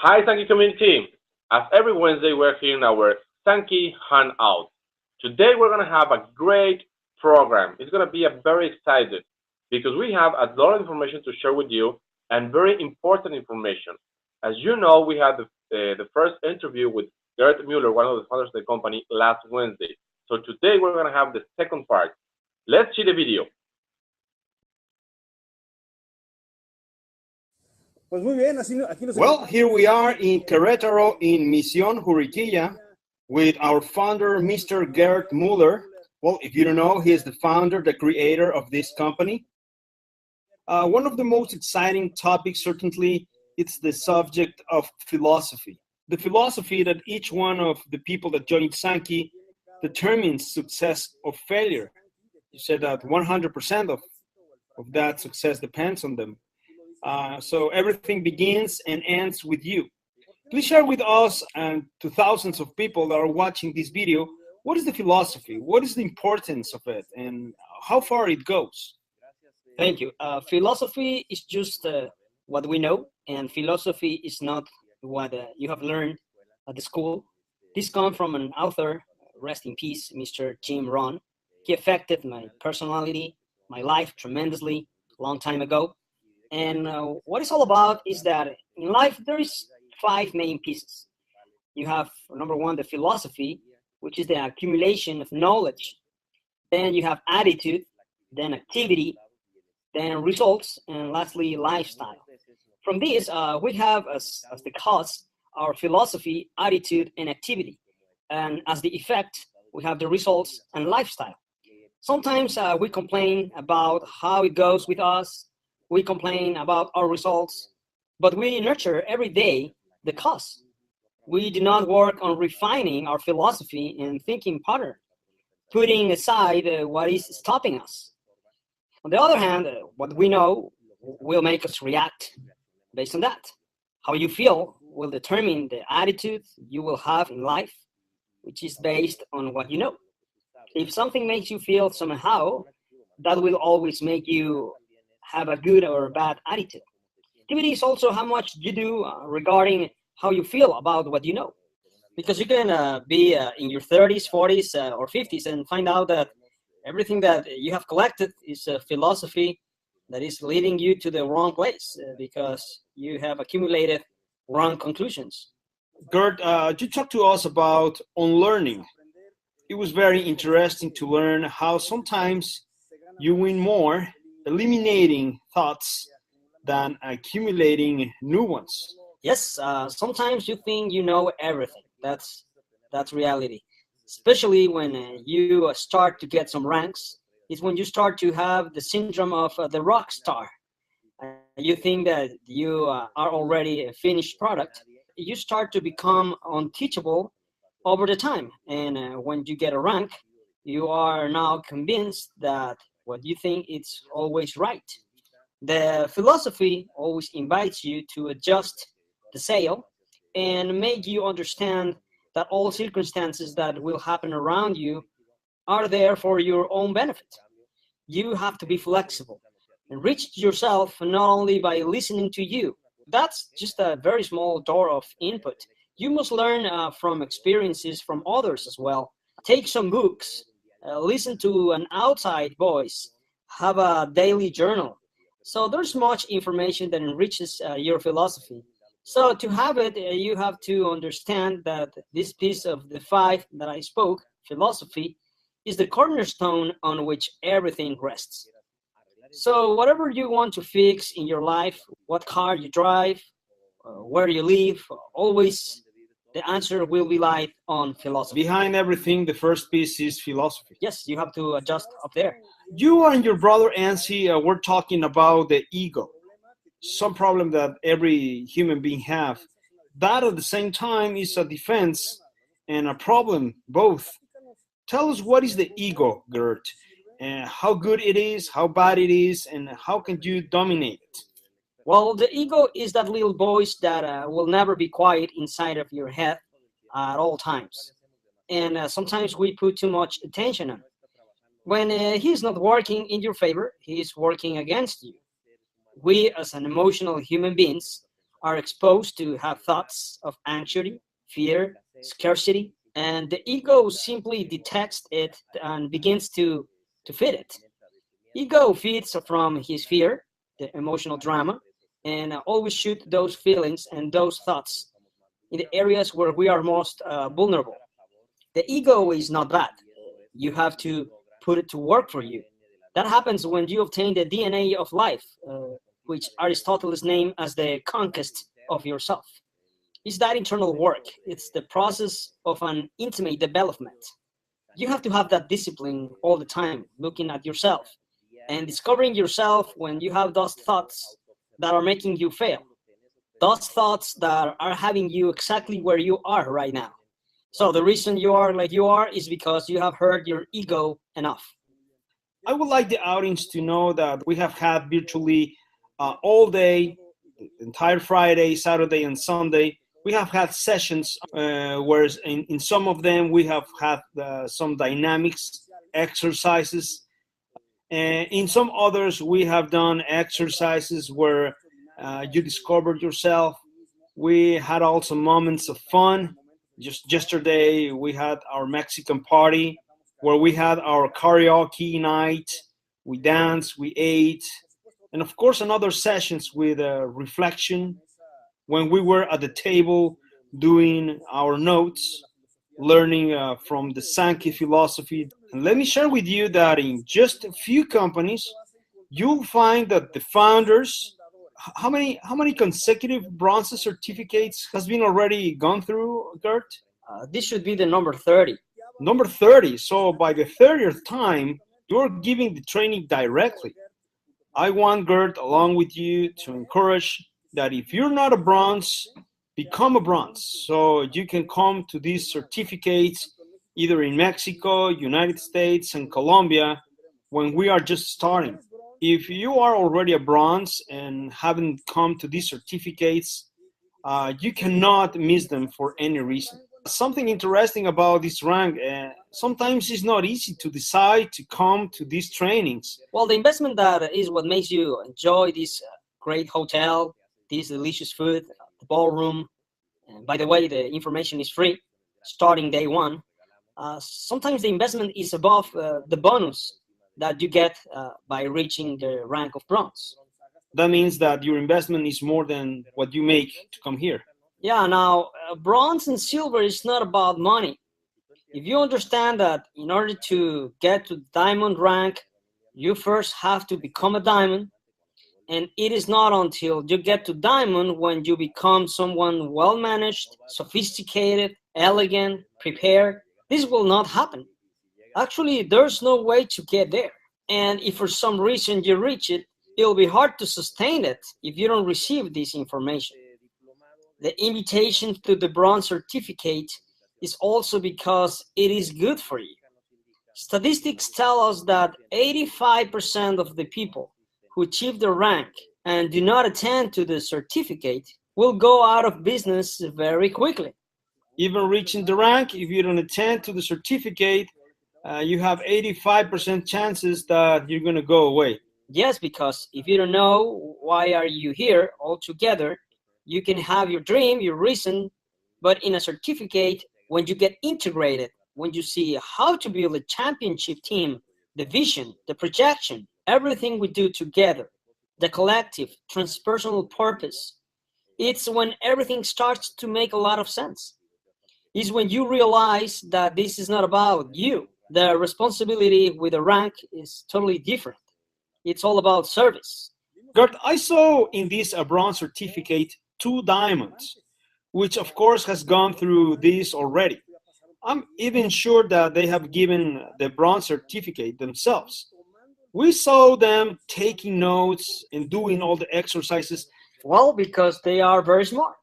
Hi, Sanki community. As every Wednesday, we're here in our Sanki Hangout. Today, we're going to have a great program. It's going to be a very excited because we have a lot of information to share with you and very important information. As you know, we had the first interview with Gerd Mueller, one of the founders of the company, last Wednesday. So today, we're going to have the second part. Let's see the video. Well, here we are in Querétaro in Misión Juriquilla with our founder, Mr. Gerd Mueller. Well, if you don't know, he is the founder, the creator of this company. One of the most exciting topics, certainly, it's the subject of philosophy. The philosophy that each one of the people that joined Sanki determines success or failure. You said that 100% of that success depends on them. So everything begins and ends with you. Please share with us and to thousands of people that are watching this video, what is the philosophy? What is the importance of it and how far it goes? Thank you. Philosophy is just what we know, and philosophy is not what you have learned at the school. This comes from an author, rest in peace, Mr. Jim Rohn. He affected my personality, my life tremendously a long time ago. And what it's all about is that in life, there is 5 main pieces. You have, number 1, the philosophy, which is the accumulation of knowledge. Then you have attitude, then activity, then results, and lastly, lifestyle. From this, we have as the cause our philosophy, attitude, and activity. And as the effect, we have the results and lifestyle. Sometimes we complain about how it goes with us. We complain about our results, but we nurture every day the cause. We do not work on refining our philosophy and thinking pattern, putting aside what is stopping us. On the other hand, what we know will make us react based on that. How you feel will determine the attitude you will have in life, which is based on what you know. If something makes you feel somehow, that will always make you have a good or bad attitude. Activity is also how much you do regarding how you feel about what you know. Because you can be in your 30s, 40s, or 50s and find out that everything that you have collected is a philosophy that is leading you to the wrong place because you have accumulated wrong conclusions. Gert, you talked to us about unlearning. It was very interesting to learn how sometimes you win more eliminating thoughts than accumulating new ones. Yes, sometimes you think you know everything. That's reality. Especially when you start to get some ranks, is when you start to have the syndrome of the rock star. You think that you are already a finished product. You start to become unteachable over the time, and when you get a rank, you are now convinced that what you think is always right. The philosophy always invites you to adjust the sail and make you understand that all circumstances that will happen around you are there for your own benefit. You have to be flexible. Enrich yourself not only by listening to you. That's just a very small door of input. You must learn from experiences from others as well. Take some books, listen to an outside voice, have a daily journal. So there's much information that enriches your philosophy. So to have it, you have to understand that this piece of the five that I spoke, philosophy, is the cornerstone on which everything rests. So whatever you want to fix in your life, what car you drive, where you live, always the answer will be light on philosophy. Behind everything, the first piece is philosophy. Yes, you have to adjust up there. You and your brother Ansi were talking about the ego, some problem that every human being have. That at the same time is a defense and a problem both. Tell us what is the ego, Gert, and how good it is, how bad it is, and how can you dominate it? Well, the ego is that little voice that will never be quiet inside of your head at all times. And sometimes we put too much attention on it. When he's not working in your favor, he is working against you. We, as an emotional human beings, are exposed to have thoughts of anxiety, fear, scarcity, and the ego simply detects it and begins to feed it. Ego feeds from his fear, the emotional drama, and always shoot those feelings and those thoughts in the areas where we are most vulnerable. The ego is not bad. You have to put it to work for you. That happens when you obtain the DNA of life, which Aristotle named as the conquest of yourself. It's that internal work. It's the process of an intimate development. You have to have that discipline all the time, looking at yourself and discovering yourself when you have those thoughts that are making you fail, those thoughts that are having you exactly where you are right now. So the reason you are like you are is because you have hurt your ego enough. I would like the audience to know that we have had virtually all day, the entire Friday, Saturday, and Sunday. We have had sessions where in some of them we have had some dynamics exercises. And in some others, we have done exercises where you discovered yourself. We had also moments of fun. Just yesterday, we had our Mexican party where we had our karaoke night. We danced, we ate, and of course, another sessions with reflection when we were at the table doing our notes, learning from the Sanki philosophy. And let me share with you that in just a few companies, you'll find that the founders, how many consecutive bronze certificates has been already gone through, Gert? This should be the number 30. Number 30. So by the 30th time, you're giving the training directly. I want Gert along with you to encourage that if you're not a bronze, become a bronze. So you can come to these certificates either in Mexico, United States, and Colombia when we are just starting. If you are already a bronze and haven't come to these certificates, you cannot miss them for any reason. something interesting about this rank. Sometimes it's not easy to decide to come to these trainings. Well, the investment that is what makes you enjoy this great hotel, this delicious food, the ballroom. And by the way, the information is free starting day one. Sometimes the investment is above the bonus that you get by reaching the rank of bronze. That means that your investment is more than what you make to come here. Yeah, now bronze and silver is not about money. If you understand that in order to get to diamond rank, you first have to become a diamond, and it is not until you get to diamond when you become someone well managed, sophisticated, elegant, prepared. This will not happen. Actually, there's no way to get there. And if for some reason you reach it, it'll be hard to sustain it if you don't receive this information. The invitation to the bronze certificate is also because it is good for you. Statistics tell us that 85% of the people who achieve the rank and do not attend to the certificate will go out of business very quickly. Even reaching the rank, if you don't attend to the certificate, you have 85% chances that you're going to go away. Yes, because if you don't know why are you here altogether, you can have your dream, your reason, but in a certificate, when you get integrated, when you see how to build a championship team, the vision, the projection, everything we do together, the collective, transpersonal purpose, it's when everything starts to make a lot of sense. It's when you realize that this is not about you. The responsibility with the rank is totally different. It's all about service. Gert, I saw in this bronze certificate 2 diamonds, which of course has gone through this already. I'm even sure that they have given the bronze certificate themselves. We saw them taking notes and doing all the exercises. Well, because they are very smart.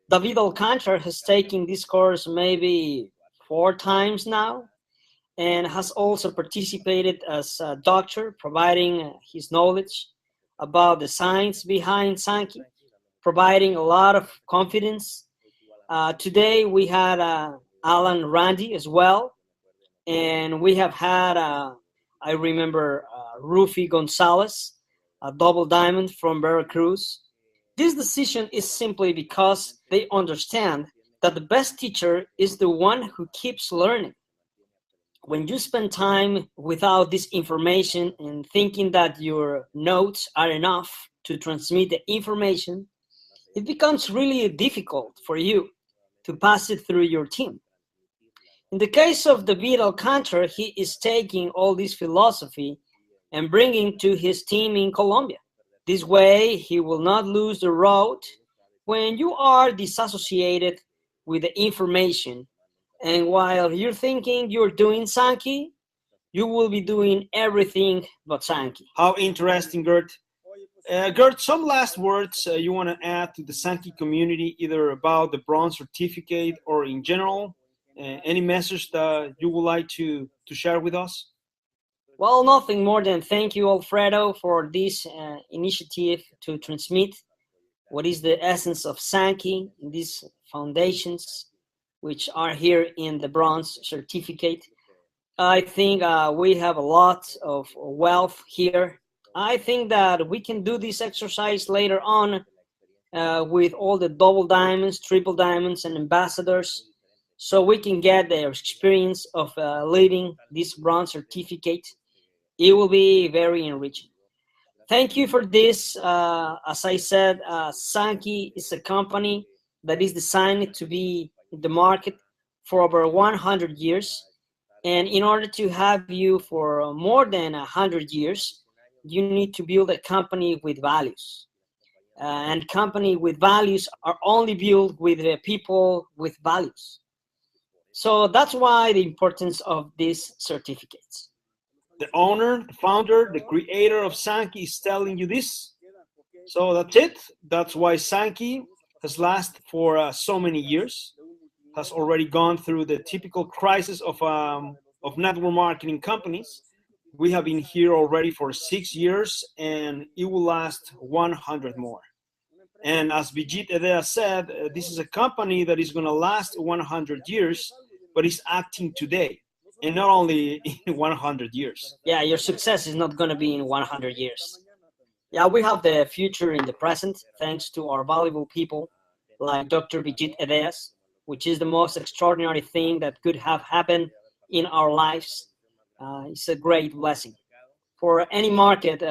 David Alcantar has taken this course maybe 4 times now and has also participated as a doctor, providing his knowledge about the science behind Sanki, providing a lot of confidence. Today we had Alan Randy as well, and we have had, I remember, Rufy Gonzalez, a double diamond from Veracruz. This decision is simply because they understand that the best teacher is the one who keeps learning. When you spend time without this information and thinking that your notes are enough to transmit the information, it becomes really difficult for you to pass it through your team. In the case of David Alcantar, he is taking all this philosophy and bringing to his team in Colombia. This way, he will not lose the road when you are disassociated with the information. And while you're thinking you're doing Sanki, you will be doing everything but Sanki. How interesting, Gert. Gert, some last words you want to add to the Sanki community, either about the bronze certificate or in general? Any message that you would like to share with us? Well, nothing more than thank you, Alfredo, for this initiative to transmit what is the essence of Sanki, these foundations, which are here in the bronze certificate. I think we have a lot of wealth here. I think that we can do this exercise later on with all the double diamonds, triple diamonds, and ambassadors, so we can get their experience of leading this bronze certificate. It will be very enriching. Thank you for this. As I said, Sanki is a company that is designed to be in the market for over 100 years. And in order to have you for more than 100 years, you need to build a company with values. And company with values are only built with people with values. So that's why the importance of these certificates. The owner, the founder, the creator of Sanki is telling you this. So that's it. That's why Sanki has lasted for so many years, has already gone through the typical crisis of network marketing companies. We have been here already for 6 years, and it will last 100 more. And as Bejit Edeas said, this is a company that is going to last 100 years, but is acting today, and not only in 100 years. Yeah, your success is not going to be in 100 years. Yeah, we have the future in the present, thanks to our valuable people like Dr. Bejit Edeas, which is the most extraordinary thing that could have happened in our lives. It's a great blessing. For any market,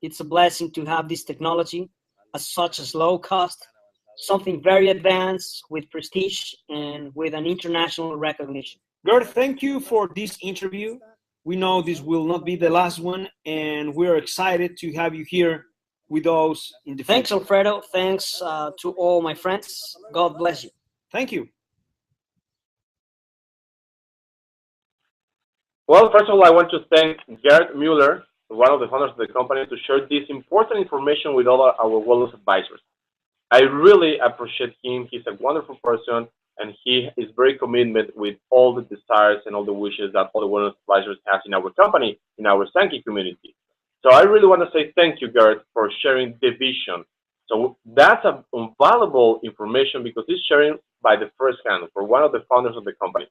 it's a blessing to have this technology as such as low cost, something very advanced with prestige and with an international recognition. Gert, thank you for this interview. We know this will not be the last one, and we're excited to have you here with us in the Thanks, future. Alfredo. Thanks to all my friends. God bless you. Thank you. Well, first of all, I want to thank Gerd Mueller, one of the founders of the company, to share this important information with all our wellness advisors. I really appreciate him. He's a wonderful person, and he is very committed with all the desires and all the wishes that all the wellness advisors have in our company, in our Sanki community. So I really want to say thank you, Gerd, for sharing the vision. So that's a valuable information because it's sharing by the first hand for one of the founders of the company.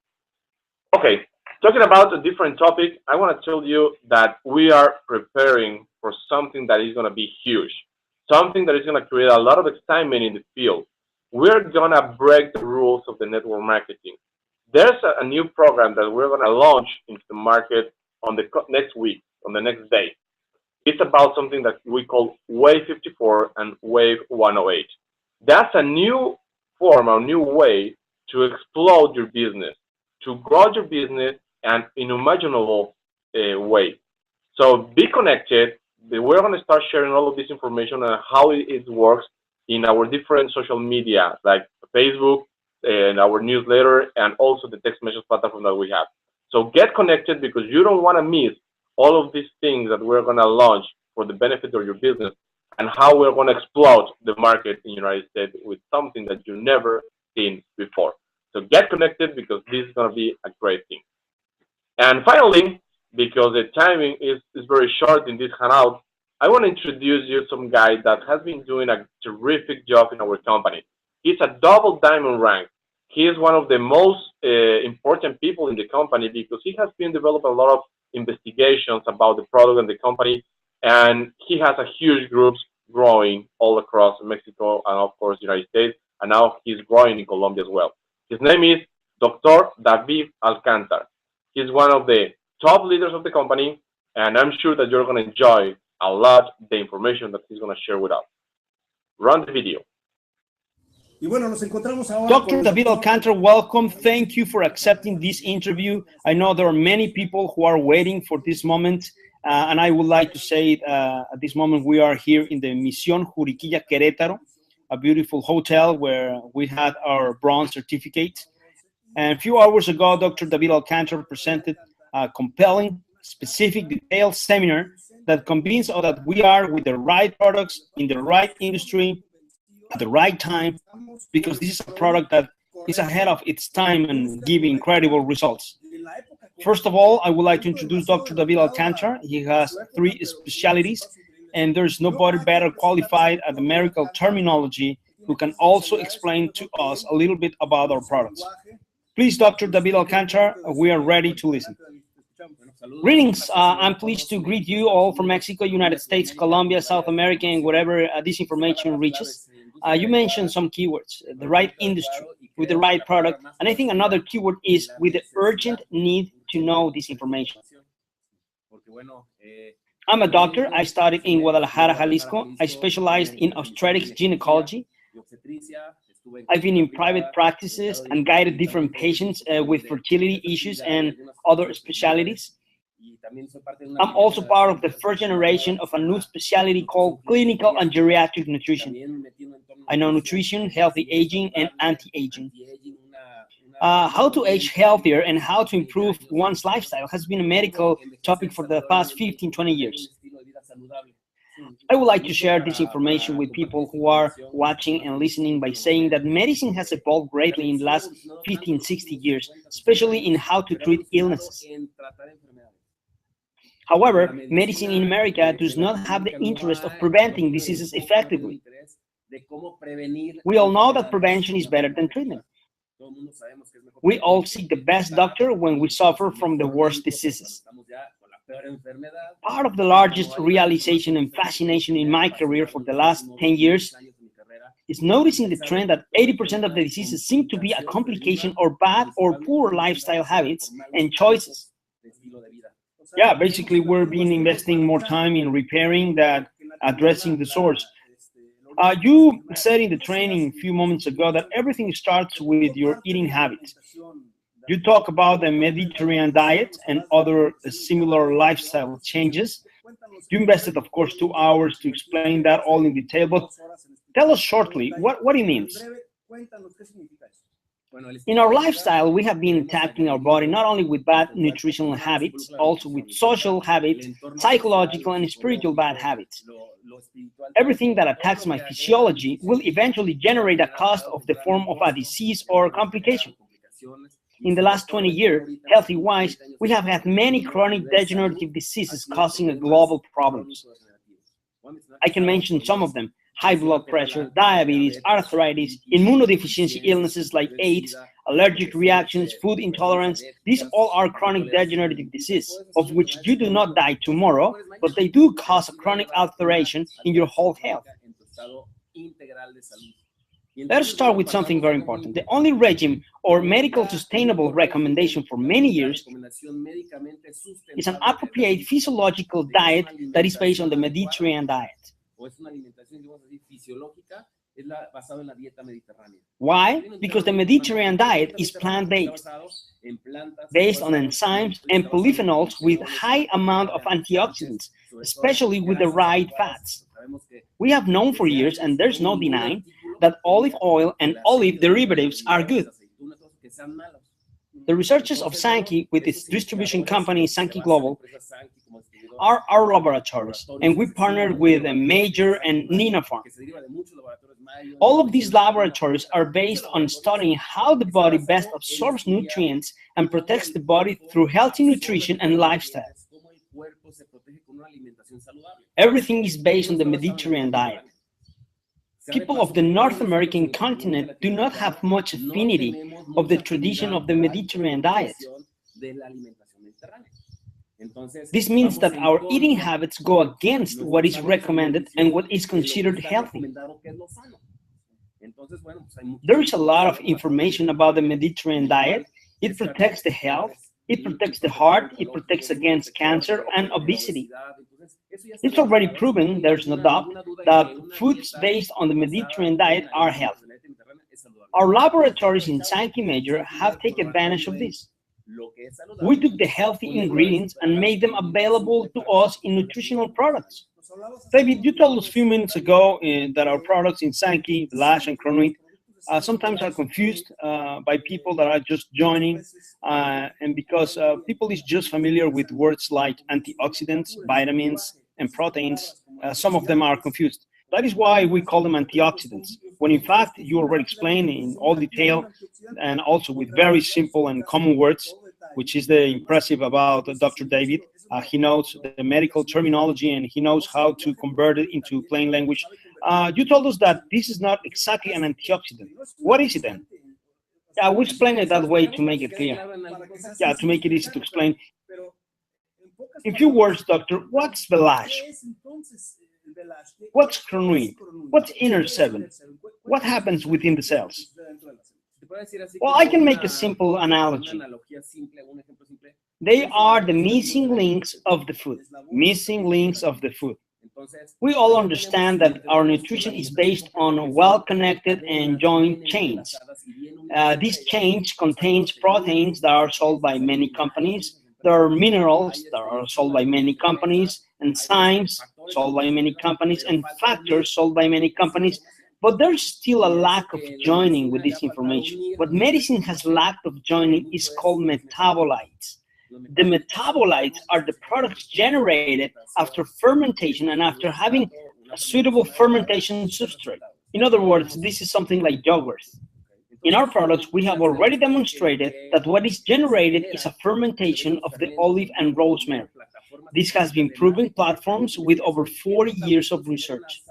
Okay, talking about a different topic, I want to tell you that we are preparing for something that is going to be huge, something that is going to create a lot of excitement in the field. We're going to break the rules of the network marketing. There's a new program that we're going to launch into the market on the next week, on the next day. It's about something that we call Wave 54 and Wave 108. That's a new form, a new way to explode your business, to grow your business and in unimaginable way. So be connected. We're going to start sharing all of this information on how it works in our different social media, like Facebook and our newsletter, and also the text message platform that we have. So get connected because you don't want to miss all of these things that we're going to launch for the benefit of your business and how we're going to explode the market in the United States with something that you've never seen before. So get connected because this is going to be a great thing. And finally, because the timing is very short in this hangout, I want to introduce you some guy that has been doing a terrific job in our company. He's a double diamond rank. He is one of the most important people in the company because he has been developing a lot of investigations about the product and the company, and he has a huge groups growing all across Mexico and of course the United States, and now he's growing in Colombia as well. His name is Dr. David Alcantar. He's one of the top leaders of the company, and I'm sure that you're going to enjoy a lot the information that he's going to share with us. Run the video. Dr. David Alcantar, welcome. Thank you for accepting this interview. I know there are many people who are waiting for this moment, and I would like to say at this moment we are here in the Misión Juriquilla Querétaro, a beautiful hotel where we had our bronze certificate. And a few hours ago, Dr. David Alcantar presented a compelling, specific, detailed seminar that convinced us that we are with the right products in the right industry at the right time, because this is a product that is ahead of its time and giving incredible results. First of all, I would like to introduce Dr. David Alcantar. He has 3 specialties, and there's nobody better qualified at the medical terminology who can also explain to us a little bit about our products. Please, Dr. David Alcantar, we are ready to listen. Greetings. I'm pleased to greet you all from Mexico, United States, Colombia, South America, and wherever this information reaches. You mentioned some keywords, the right industry, with the right product, and I think another keyword is with the urgent need to know this information. I'm a doctor. I studied in Guadalajara, Jalisco. I specialized in obstetrics gynecology. I've been in private practices and guided different patients with fertility issues and other specialties. I'm also part of the first generation of a new specialty called clinical and geriatric nutrition. I know nutrition, healthy aging, and anti-aging. How to age healthier and how to improve one's lifestyle has been a medical topic for the past 15, 20 years. I would like to share this information with people who are watching and listening by saying that medicine has evolved greatly in the last 15, 60 years, especially in how to treat illnesses. However, medicine in America does not have the interest of preventing diseases effectively. We all know that prevention is better than treatment. We all seek the best doctor when we suffer from the worst diseases. Part of the largest realization and fascination in my career for the last 10 years is noticing the trend that 80% of the diseases seem to be a complication or bad or poor lifestyle habits and choices. Yeah, basically we're been investing more time in repairing than addressing the source. You said in the training a few moments ago that everything starts with your eating habits. You talk about the Mediterranean diet and other similar lifestyle changes. You invested, of course, 2 hours to explain that all in detail, but tell us shortly what it means. In our lifestyle, we have been attacking our body not only with bad nutritional habits, also with social habits, psychological and spiritual bad habits. Everything that attacks my physiology will eventually generate a cause of the form of a disease or complication. In the last 20 years, healthy-wise, we have had many chronic degenerative diseases causing global problems. I can mention some of them: high blood pressure, diabetes, arthritis, immunodeficiency illnesses like AIDS, allergic reactions, food intolerance. These all are chronic degenerative diseases, of which you do not die tomorrow, but they do cause a chronic alteration in your whole health. Let us start with something very important. The only regime or medical sustainable recommendation for many years is an appropriate physiological diet that is based on the Mediterranean diet. Why? Because the Mediterranean diet is plant-based, based on enzymes and polyphenols with high amount of antioxidants, especially with the right fats. We have known for years, and there's no denying, that olive oil and olive derivatives are good. The researchers of Sanki, with its distribution company Sanki Global, are our laboratories, and we partnered with a Major and Nina Farm. All of these laboratories are based on studying how the body best absorbs nutrients and protects the body through healthy nutrition and lifestyle. Everything is based on the Mediterranean diet. People of the North American continent do not have much affinity of the tradition of the Mediterranean diet. This means that our eating habits go against what is recommended and what is considered healthy. There is a lot of information about the Mediterranean diet. It protects the health, it protects the heart, it protects against cancer and obesity. It's already proven, there's no doubt, that foods based on the Mediterranean diet are healthy. Our laboratories in Sanki Major have taken advantage of this. We took the healthy ingredients and made them available to us in nutritional products. David, you told us a few minutes ago that our products in Sanki, Lash, and Chronoid sometimes are confused by people that are just joining, and because people is just familiar with words like antioxidants, vitamins, and proteins, some of them are confused. That is why we call them antioxidants, when in fact you already explained in all detail and also with very simple and common words, which is the impressive about Dr. David. He knows the medical terminology and he knows how to convert it into plain language. You told us that this is not exactly an antioxidant. What is it then? Yeah, we'll explain it that way to make it clear. Yeah, to make it easy to explain. In few words, doctor, what's Velash? What's Chronoid? What's inner 7? What happens within the cells? Well, I can make a simple analogy. They are the missing links of the food. Missing links of the food. We all understand that our nutrition is based on well-connected and joint chains. This chain contains proteins that are sold by many companies. There are minerals that are sold by many companies, enzymes sold by many companies, and factors sold by many companies. But there's still a lack of joining with this information. What medicine has lacked of joining is called metabolites. The metabolites are the products generated after fermentation and after having a suitable fermentation substrate. In other words, this is something like yogurt. In our products, we have already demonstrated that what is generated is a fermentation of the olive and rosemary. This has been proven platforms with over 40 years of research.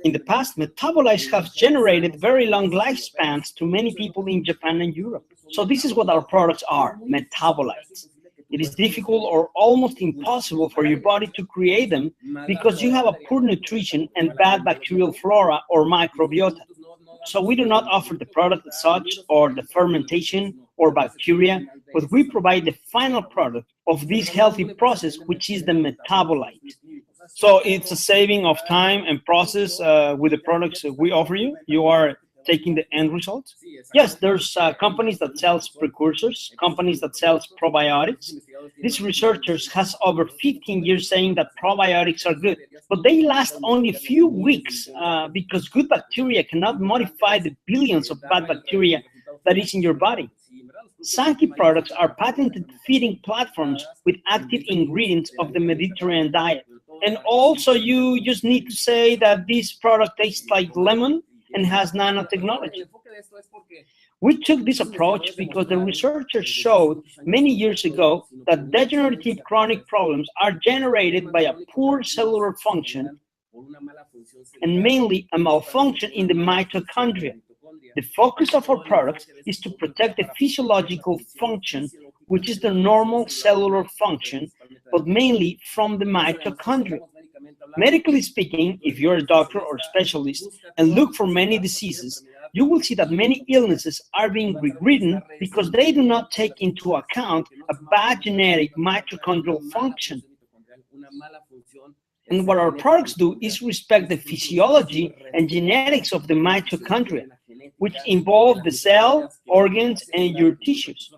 In the past, metabolites have generated very long lifespans to many people in Japan and Europe. So this is what our products are, metabolites. It is difficult or almost impossible for your body to create them because you have a poor nutrition and bad bacterial flora or microbiota. So we do not offer the product as such or the fermentation or bacteria, but we provide the final product of this healthy process, which is the metabolite. So it's a saving of time and process with the products we offer you. You are taking the end result. Yes, there's companies that sells precursors, companies that sells probiotics. These researchers has over 15 years saying that probiotics are good, but they last only a few weeks because good bacteria cannot modify the billions of bad bacteria that is in your body. Sanki products are patented feeding platforms with active ingredients of the Mediterranean diet. And also you just need to say that this product tastes like lemon and has nanotechnology. We took this approach because the researchers showed many years ago that degenerative chronic problems are generated by a poor cellular function and mainly a malfunction in the mitochondria. The focus of our products is to protect the physiological function, which is the normal cellular function, but mainly from the mitochondria. Medically speaking, if you're a doctor or specialist and look for many diseases, you will see that many illnesses are being rewritten because they do not take into account a bad genetic mitochondrial function. And what our products do is respect the physiology and genetics of the mitochondria, which involve the cell, organs, and your tissues.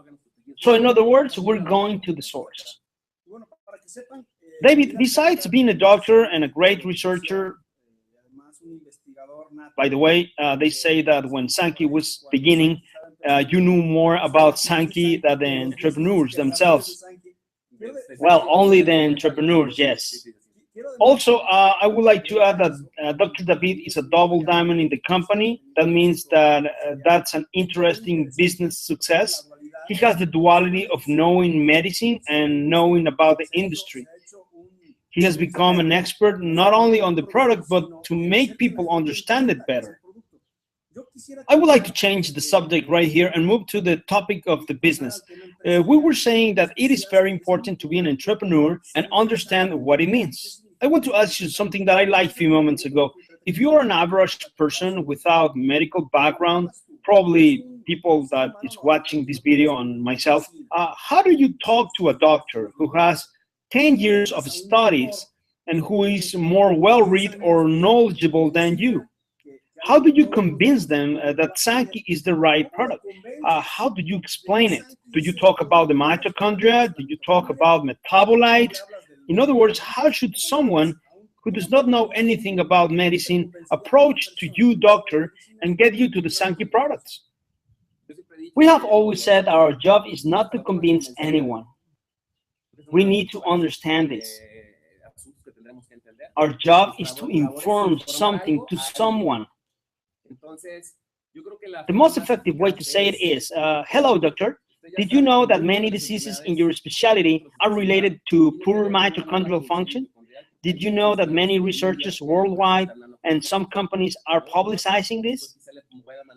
So in other words, we're going to the source. David, besides being a doctor and a great researcher, by the way, they say that when Sanki was beginning, you knew more about Sanki than the entrepreneurs themselves. Well, only the entrepreneurs, yes. Also, I would like to add that Dr. David is a double diamond in the company. That means that that's an interesting business success. He has the duality of knowing medicine and knowing about the industry. He has become an expert not only on the product, but to make people understand it better. I would like to change the subject right here and move to the topic of the business. We were saying that it is very important to be an entrepreneur and understand what it means. I want to ask you something that I liked a few moments ago. If you are an average person without medical background, probably people that is watching this video and myself, how do you talk to a doctor who has 10 years of studies and who is more well-read or knowledgeable than you? How do you convince them that Sanki is the right product? How do you explain it? Do you talk about the mitochondria? Do you talk about metabolites? In other words, how should someone who does not know anything about medicine approach to you, doctor, and get you to the Sanki products? We have always said our job is not to convince anyone. We need to understand this. Our job is to inform something to someone. The most effective way to say it is, hello, doctor. Did you know that many diseases in your specialty are related to poor mitochondrial function? Did you know that many researchers worldwide and some companies are publicizing this?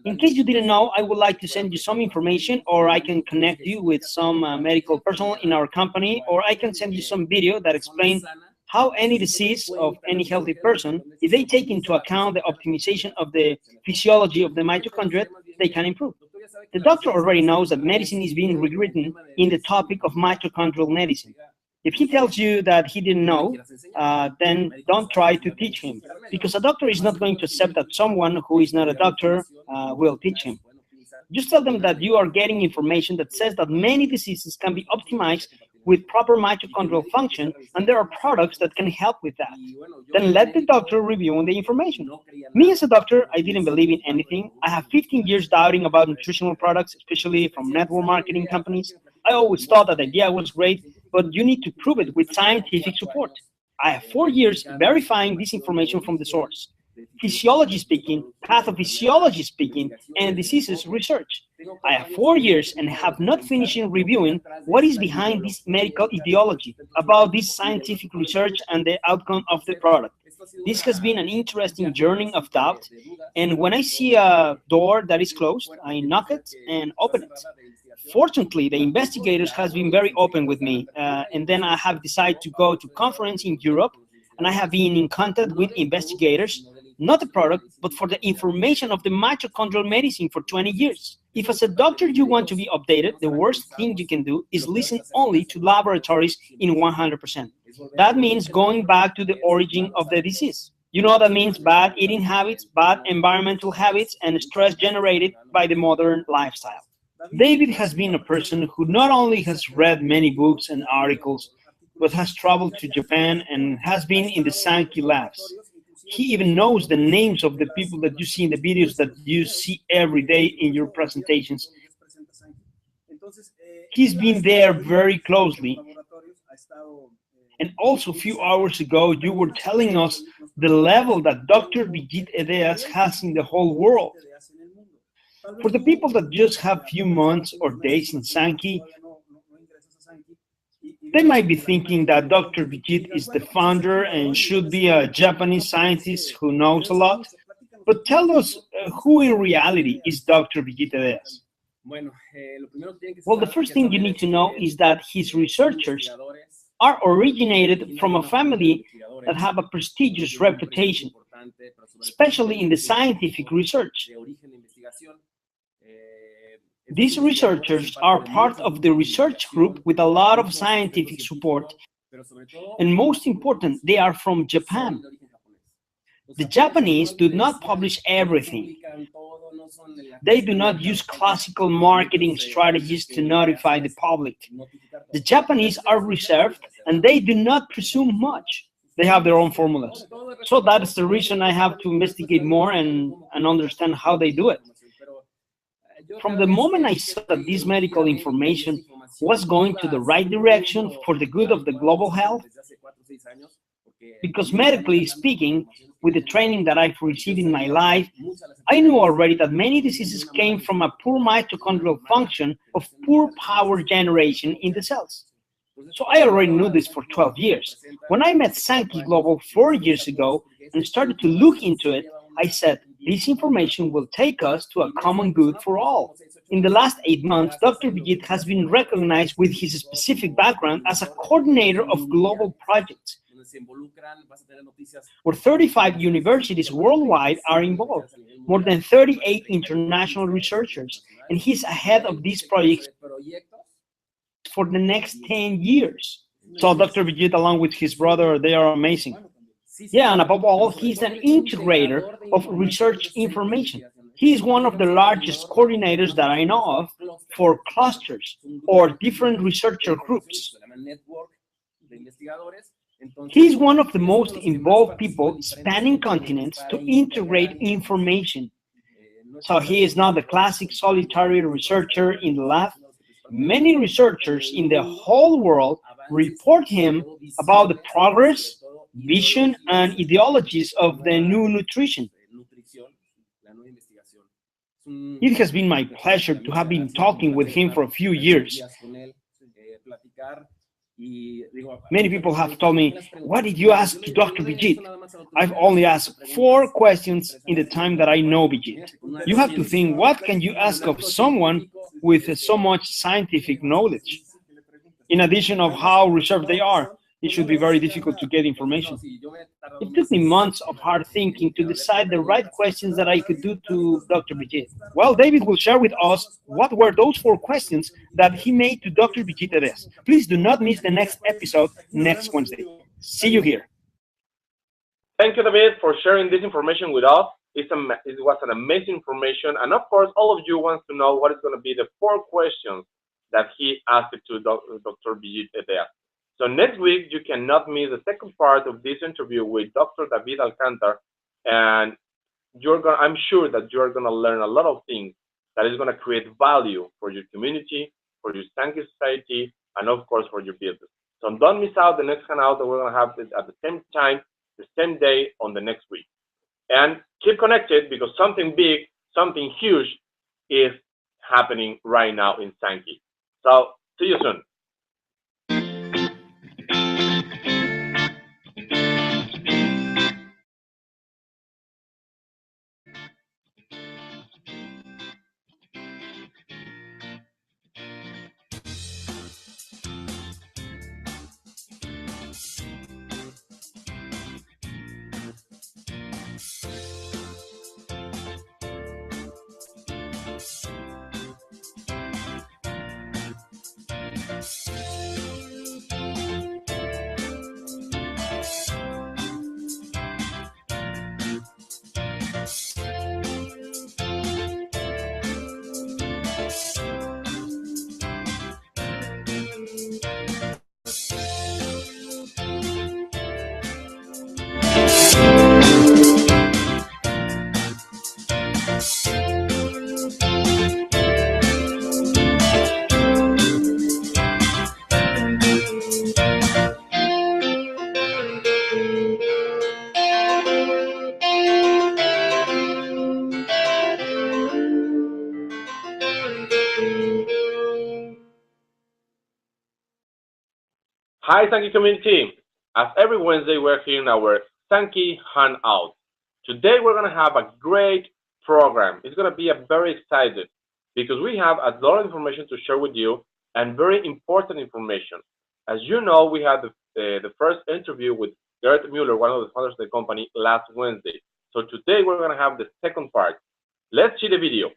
In case you didn't know, I would like to send you some information, or I can connect you with some medical personnel in our company, or I can send you some video that explains how any disease of any healthy person, if they take into account the optimization of the physiology of the mitochondria, they can improve. The doctor already knows that medicine is being rewritten in the topic of mitochondrial medicine. If he tells you that he didn't know, then don't try to teach him, because a doctor is not going to accept that someone who is not a doctor will teach him. Just tell them that you are getting information that says that many diseases can be optimized with proper mitochondrial function, and there are products that can help with that. Then let the doctor review the information. Me as a doctor, I didn't believe in anything. I have 15 years doubting about nutritional products, especially from network marketing companies. I always thought that the idea was great, but you need to prove it with scientific support. I have 4 years verifying this information from the source. Physiology speaking, pathophysiology speaking, and diseases research. I have 4 years and have not finished reviewing what is behind this medical ideology about this scientific research and the outcome of the product. This has been an interesting journey of doubt, and when I see a door that is closed, I knock it and open it. Fortunately, the investigators has been very open with me, and then I have decided to go to conference in Europe, and I have been in contact with investigators, not the product, but for the information of the mitochondrial medicine for 20 years. If as a doctor you want to be updated, the worst thing you can do is listen only to laboratories in 100%. That means going back to the origin of the disease. You know, that means bad eating habits, bad environmental habits, and stress generated by the modern lifestyle. David has been a person who not only has read many books and articles, but has traveled to Japan and has been in the Sanki labs. He even knows the names of the people that you see in the videos that you see every day in your presentations. He's been there very closely. And also, a few hours ago, you were telling us the level that Dr. Bejit Edeas has in the whole world. For the people that just have few months or days in Sanki, they might be thinking that Dr. Bejit is the founder and should be a Japanese scientist who knows a lot. But tell us who in reality is Dr. Bejit Edeas. Well, the first thing you need to know is that his researchers are originated from a family that have a prestigious reputation, especially in the scientific research. These researchers are part of the research group with a lot of scientific support, and most important, they are from Japan. The Japanese do not publish everything. They do not use classical marketing strategies to notify the public. The Japanese are reserved and they do not presume much. They have their own formulas. So that is the reason I have to investigate more and understand how they do it. From the moment I saw that this medical information was going to the right direction for the good of the global health, because medically speaking, with the training that I've received in my life, I knew already that many diseases came from a poor mitochondrial function of poor power generation in the cells. So I already knew this for 12 years. When I met Sanki Global 4 years ago and started to look into it, I said, this information will take us to a common good for all. In the last 8 months, Dr. Bejit has been recognized with his specific background as a coordinator of global projects, where 35 universities worldwide are involved, more than 38 international researchers, and he's ahead of these projects for the next 10 years. So Dr. Bejit, along with his brother, they are amazing. Yeah, and above all, he's an integrator of research information. He is one of the largest coordinators that I know of for clusters or different researcher groups. He's one of the most involved people spanning continents to integrate information. So he is not the classic solitary researcher in the lab. Many researchers in the whole world report him about the progress, vision, and ideologies of the new nutrition. It has been my pleasure to have been talking with him for a few years. Many people have told me, what did you ask to Dr. Bejit? I've only asked 4 questions in the time that I know Bejit. You have to think, what can you ask of someone with so much scientific knowledge? In addition of how reserved they are, it should be very difficult to get information. It took me months of hard thinking to decide the right questions that I could do to Dr. Bejit. Well, David will share with us what were those 4 questions that he made to Dr. Bejit Edeas. Please do not miss the next episode next Wednesday. See you here. Thank you, David, for sharing this information with us. It was an amazing information. And of course, all of you want to know what is going to be the 4 questions that he asked to Dr. Bejit Edeas. So next week, you cannot miss the second part of this interview with Dr. David Alcantar, and I'm sure that you're going to learn a lot of things that is going to create value for your community, for your Sanki society, and of course for your business. So don't miss out the next hangout that we're going to have at the same time, the same day on the next week. And keep connected because something big, something huge is happening right now in Sanki. So see you soon. Hi, Sanki community. As every Wednesday, we're here in our Sanki Hangout. Today, we're going to have a great program. It's going to be a very excited because we have a lot of information to share with you and very important information. As you know, we had the first interview with Gerd Mueller, one of the founders of the company, last Wednesday. So today, we're going to have the second part. Let's see the video.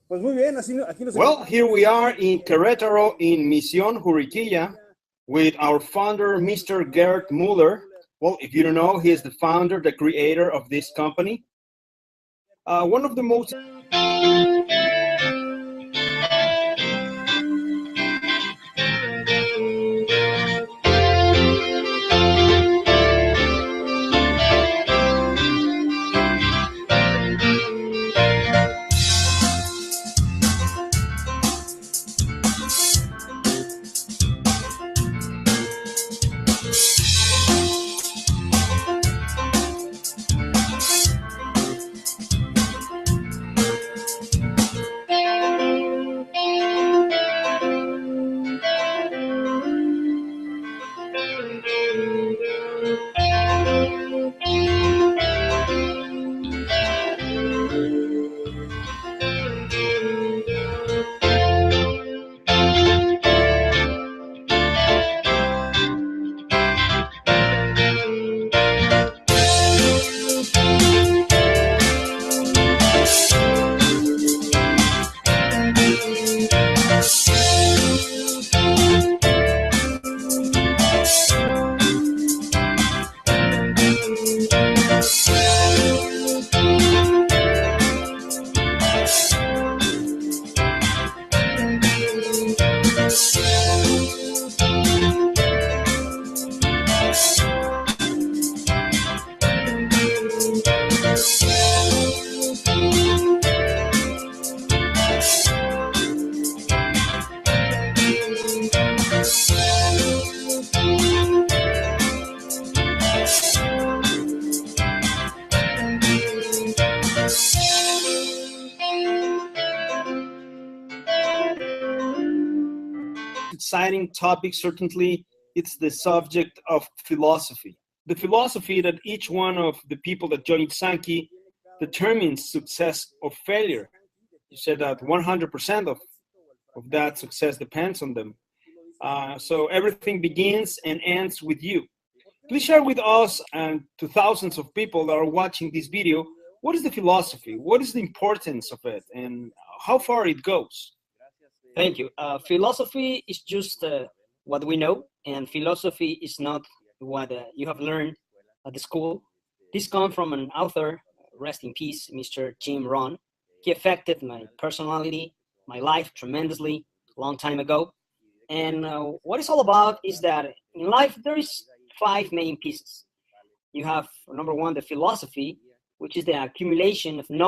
Well, here we are in Querétaro in Misión Juriquilla with our founder, Mr. Gerd Mueller. Well, if you don't know, he is the founder, the creator of this company. One of the most exciting topic, certainly, it's the subject of philosophy. The philosophy that each one of the people that joined Sanki determines success or failure. You said that 100% of that success depends on them. So everything begins and ends with you. Please share with us and to thousands of people that are watching this video, what is the philosophy? What is the importance of it and how far it goes? Thank you. Philosophy is just what we know, and philosophy is not what you have learned at the school. This comes from an author, rest in peace, Mr. Jim Rohn. He affected my personality, my life tremendously a long time ago. And what it's all about is that in life, there is 5 main pieces. You have, number one, the philosophy, which is the accumulation of knowledge